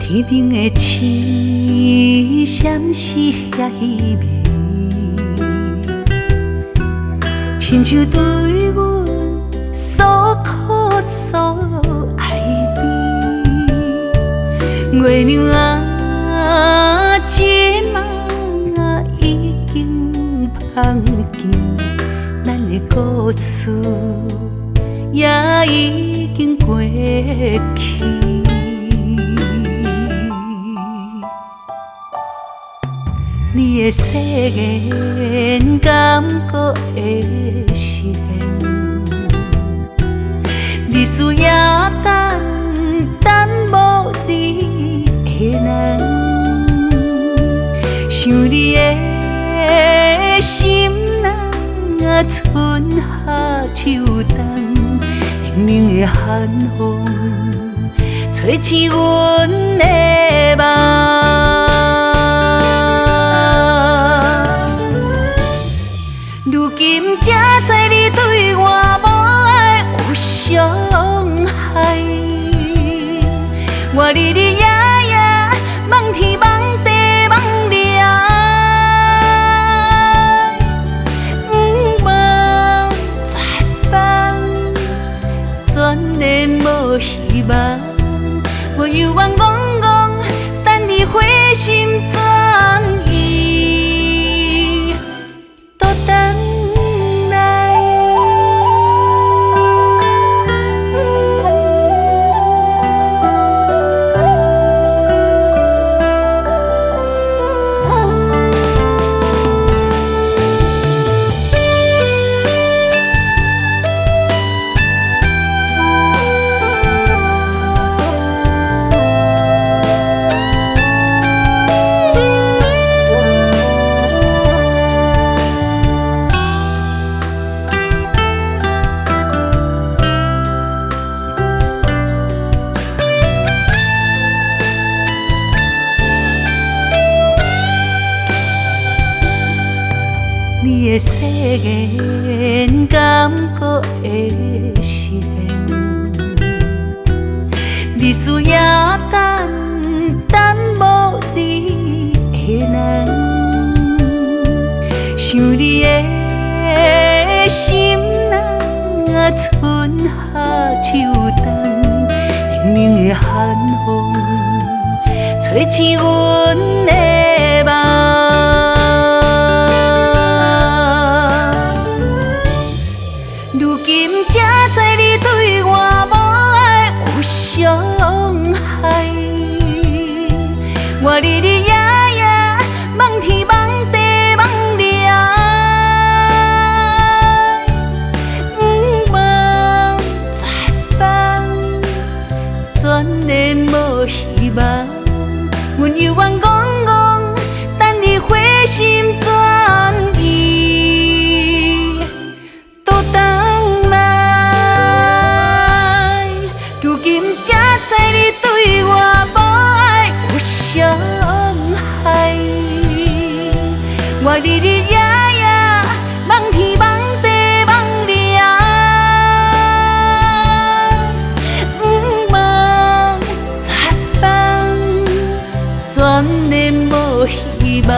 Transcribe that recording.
天顶的星闪烁遐稀微，亲像对阮诉苦诉哀悲。月亮啊，这晚已经放晴，咱的故事也已经过去。你的誓言敢搁会实现？日思夜等无你的人，想你的心啊，春夏秋冬，冷冷的寒风吹醒阮的梦。如今才知你对我无爱有伤害，我日日夜夜望天望地望你爱，不望绝望，全然无希望，我犹原戆戆等你回心转意，都等。你的誓言敢搁会实现？日思夜等无你的人，想你的心啊，春夏秋冬，冷冷的寒风吹醒阮的梦。如今才知你对我无爱有伤害，我日日夜夜望天望地望你爱，不望绝望，全然无希望，阮犹原戆戆等你回心转意，都等。如今才知你对我无爱有伤害，我日日夜夜望天望地望你爱，不望绝望，全然无希望。